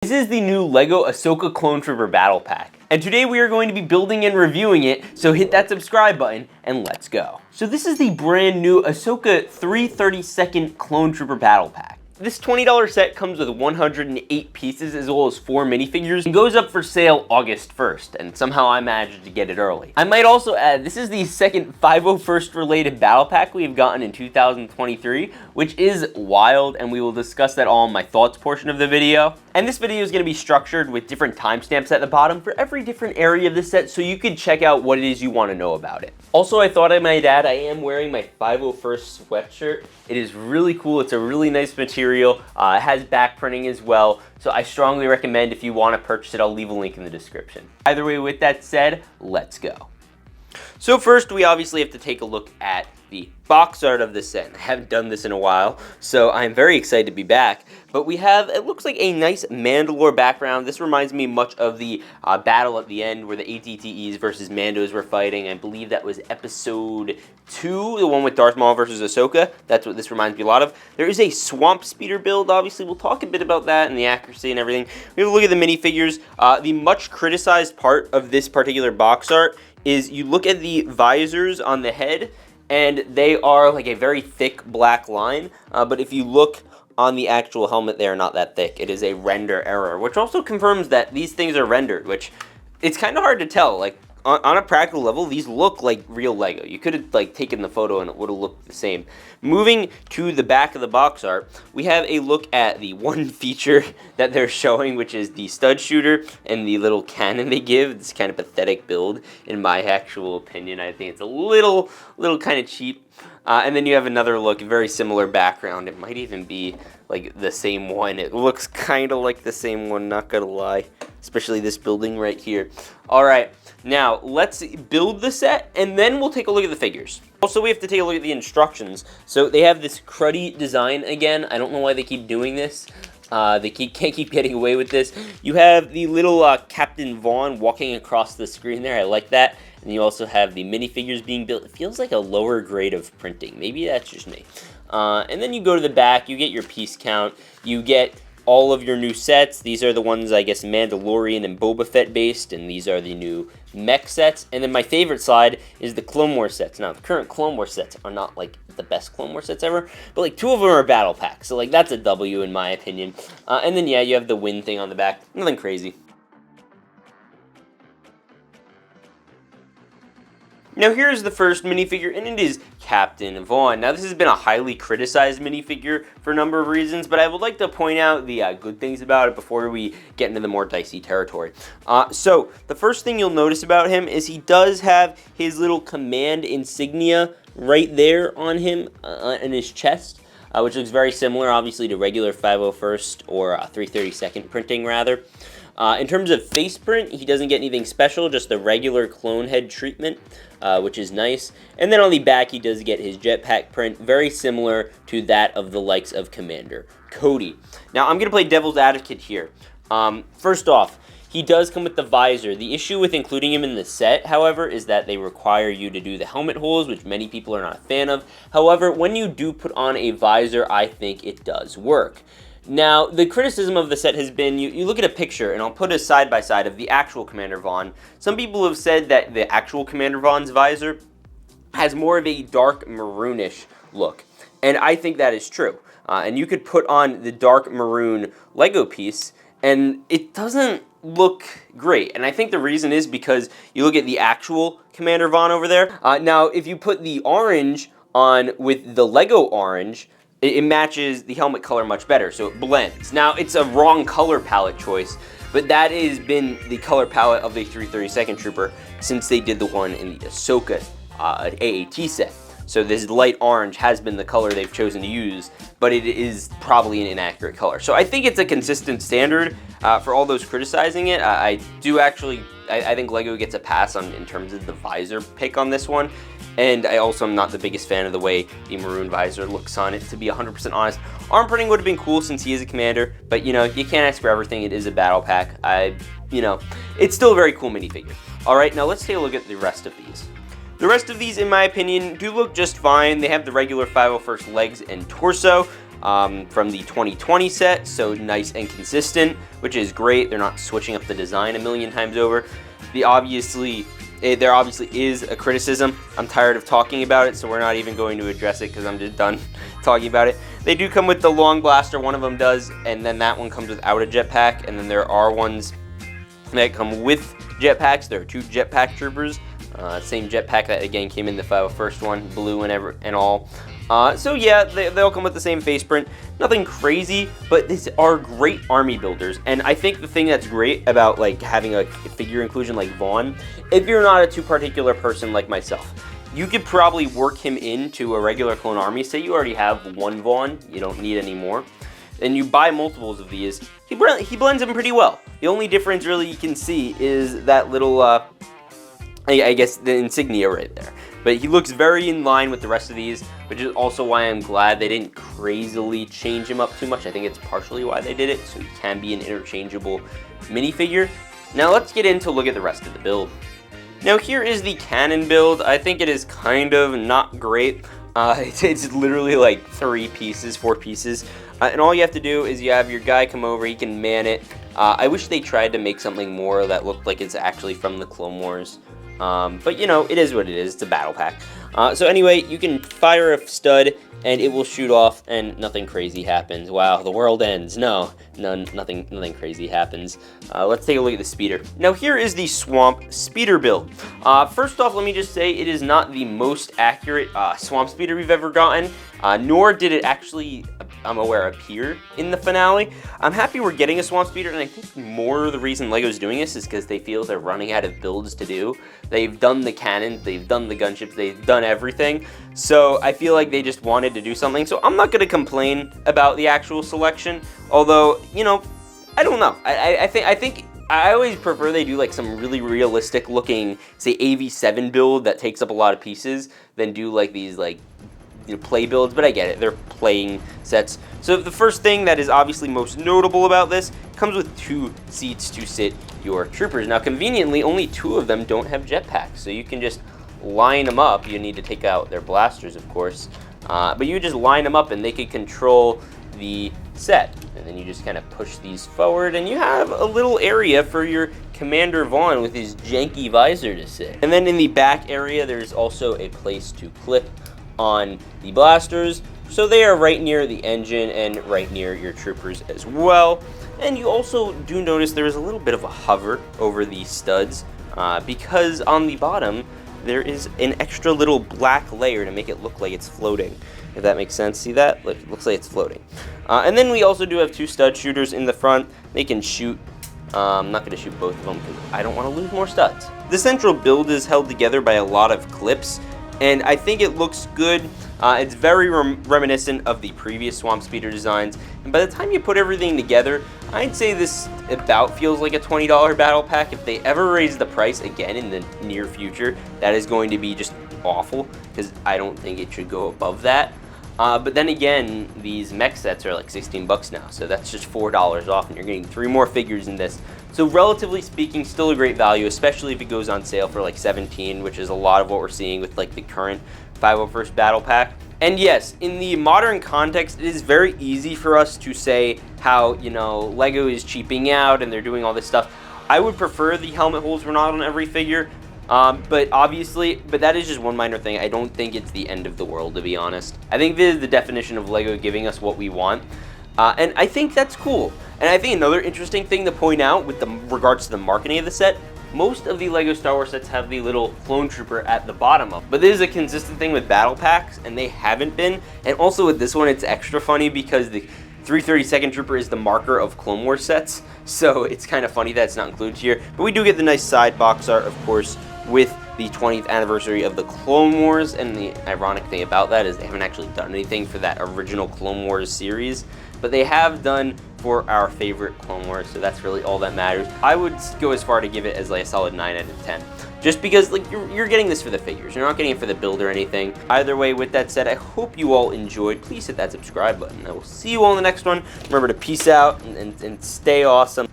This is the new LEGO Ahsoka Clone Trooper Battle Pack, and today we are going to be building and reviewing it, so hit that subscribe button and let's go. So this is the brand new Ahsoka 332nd Clone Trooper Battle Pack. This $20 set comes with 108 pieces as well as 4 minifigures and goes up for sale August 1st, and somehow I managed to get it early. I might also add, this is the second 501st related battle pack we've gotten in 2023, which is wild, and we will discuss that all in my thoughts portion of the video. And this video is going to be structured with different timestamps at the bottom for every different area of the set, so you can check out what it is you want to know about it. Also, I thought I might add, I am wearing my 501st sweatshirt. It is really cool. It's a really nice material. It has back printing as well, so I strongly recommend if you want to purchase it, I'll leave a link in the description. Either way, with that said, let's go. So first, we obviously have to take a look at the box art of the set. I haven't done this in a while, so I'm very excited to be back. But we have, it looks like a nice Mandalore background. This reminds me much of the battle at the end where the ATTEs versus Mandos were fighting. I believe that was episode 2, the one with Darth Maul versus Ahsoka. That's what this reminds me a lot of. There is a Swamp Speeder build, obviously. We'll talk a bit about that and the accuracy and everything. We have a look at the minifigures. The much criticized part of this particular box art is you look at the visors on the head, and they are like a very thick black line, but if you look on the actual helmet, they are not that thick. It is a render error, which also confirms that these things are rendered, which it's kind of hard to tell. Like on a practical level, these look like real Lego. You could have like taken the photo and it would have looked the same. Moving to the back of the box art, we have a look at the one feature that they're showing, which is the stud shooter and the little cannon they give. It's kind of pathetic build, in my actual opinion. I think it's a little kind of cheap. And then you have another look, very similar background. It might even be like the same one. It looks kind of like the same one, not gonna lie. Especially this building right here. All right, now let's build the set and then we'll take a look at the figures. Also, we have to take a look at the instructions. So they have this cruddy design again. I don't know why they keep doing this. They can't keep getting away with this. You have the little Captain Vaughn walking across the screen there. I like that. And you also have the minifigures being built. It feels like a lower grade of printing. Maybe that's just me. And then you go to the back. You get your piece count. You get all of your new sets. These are the ones, I guess, Mandalorian and Boba Fett based, and these are the new mech sets. And then my favorite slide is the Clone Wars sets. Now, the current Clone Wars sets are not like the best Clone Wars sets ever, but like 2 of them are battle packs, so like that's a W in my opinion. And then yeah, you have the win thing on the back. Nothing crazy. Now here's the first minifigure, and it is Captain Vaughn. Now this has been a highly criticized minifigure for a number of reasons, but I would like to point out the good things about it before we get into the more dicey territory. So the first thing you'll notice about him is he does have his little command insignia right there on him in his chest, which looks very similar obviously to regular 501st or 332nd printing rather. In terms of face print, he doesn't get anything special, just the regular clone head treatment, which is nice. And then on the back, he does get his jetpack print, very similar to that of the likes of Commander Cody. Now, I'm going to play devil's advocate here. First off, he does come with the visor. The issue with including him in the set, however, is that they require you to do the helmet holes, which many people are not a fan of. However, when you do put on a visor, I think it does work. Now, the criticism of the set has been, you look at a picture, and I'll put a side-by-side of the actual Commander Vaughn. Some people have said that the actual Commander Vaughn's visor has more of a dark maroonish look, and I think that is true. And you could put on the dark maroon Lego piece, and it doesn't look great. And I think the reason is because you look at the actual Commander Vaughn over there. Now, if you put the orange on with the Lego orange, it matches the helmet color much better, so it blends. Now, it's a wrong color palette choice, but that has been the color palette of the 332nd Trooper since they did the one in the Ahsoka AAT set. So this light orange has been the color they've chosen to use, but it is probably an inaccurate color. So I think it's a consistent standard for all those criticizing it. I think Lego gets a pass in terms of the visor pick on this one. And I also am not the biggest fan of the way the maroon visor looks on it, to be 100% honest. Arm printing would have been cool since he is a commander, but you know, you can't ask for everything. It is a battle pack. It's still a very cool minifigure. All right, now let's take a look at the rest of these. The rest of these, in my opinion, do look just fine. They have the regular 501st legs and torso. from the 2020 set, so nice and consistent, which is great. They're not switching up the design a million times over. There obviously is a criticism. I'm tired of talking about it, so we're not even going to address it because I'm just done talking about it. They do come with the long blaster, one of them does, and then that one comes without a jetpack, and then there are ones that come with jetpacks. There are 2 jetpack troopers, same jetpack that again came in the 501st one, blue and all. So yeah, they'll come with the same face print. Nothing crazy, but these are great army builders. And I think the thing that's great about like having a figure inclusion like Vaughn, if you're not a too particular person like myself, you could probably work him into a regular clone army. Say you already have one Vaughn, you don't need any more, and you buy multiples of these, he blends them pretty well. The only difference really you can see is that little, I guess the insignia right there. But he looks very in line with the rest of these, which is also why I'm glad they didn't crazily change him up too much. I think it's partially why they did it, so he can be an interchangeable minifigure. Now let's get into look at the rest of the build. Now here is the cannon build. I think it is kind of not great. It's literally like 4 pieces. And all you have to do is you have your guy come over, he can man it. I wish they tried to make something more that looked like it's actually from the Clone Wars. But you know, it is what it is, it's a battle pack. So anyway, you can fire a stud and it will shoot off and nothing crazy happens. Wow, the world ends. No, nothing crazy happens. Let's take a look at the speeder. Now here is the Swamp Speeder build. First off, let me just say it is not the most accurate Swamp Speeder we've ever gotten, nor did it actually, I'm aware, appear in the finale. I'm happy we're getting a Swamp Speeder, and I think more of the reason LEGO's doing this is because they feel they're running out of builds to do. They've done the cannons, they've done the gunships, they've done everything. So I feel like they just wanted to do something. So I'm not going to complain about the actual selection. Although, you know, I don't know. I think I always prefer they do like some really realistic looking, say, AV7 build that takes up a lot of pieces than do like these like, you know, play builds, but I get it, they're playing sets. So the first thing that is obviously most notable about this comes with 2 seats to sit your troopers. Now conveniently, only 2 of them don't have jetpacks, so you can just line them up. You need to take out their blasters, of course, but you just line them up and they can control the set. And then you just kind of push these forward and you have a little area for your Commander Vaughn with his janky visor to sit. And then in the back area, there's also a place to clip on the blasters, so they are right near the engine and right near your troopers as well. And you also do notice there is a little bit of a hover over these studs because on the bottom there is an extra little black layer to make it look like it's floating, if that makes sense. See that? Look, it looks like it's floating. And then we also do have 2 stud shooters in the front. They can shoot. I'm not going to shoot both of them because I don't want to lose more studs. The central build is held together by a lot of clips, and I think it looks good. It's very reminiscent of the previous Swamp Speeder designs, and by the time you put everything together, I'd say this about feels like a $20 battle pack. If they ever raise the price again in the near future, that is going to be just awful, because I don't think it should go above that. But then again, these mech sets are like 16 bucks now, so that's just $4 off, and you're getting 3 more figures in this. So relatively speaking, still a great value, especially if it goes on sale for like 17, which is a lot of what we're seeing with like the current 501st Battle Pack. And yes, in the modern context, it is very easy for us to say how, you know, LEGO is cheaping out and they're doing all this stuff. I would prefer the helmet holes were not on every figure, but that is just one minor thing. I don't think it's the end of the world, to be honest. I think this is the definition of LEGO giving us what we want, and I think that's cool. And I think another interesting thing to point out with regards to the marketing of the set, most of the LEGO Star Wars sets have the little clone trooper at the bottom of, but this is a consistent thing with battle packs, and they haven't been. And also with this one, it's extra funny because the 332nd Trooper is the marker of Clone Wars sets, so it's kind of funny that it's not included here. But we do get the nice side box art, of course, with the 20th anniversary of the Clone Wars, and the ironic thing about that is they haven't actually done anything for that original Clone Wars series, but they have done for our favorite Clone Wars, so that's really all that matters. I would go as far to give it as like a solid 9 out of 10. Just because like you're getting this for the figures, you're not getting it for the build or anything. Either way, with that said, I hope you all enjoyed. Please hit that subscribe button. I will see you all in the next one. Remember to peace out and stay awesome.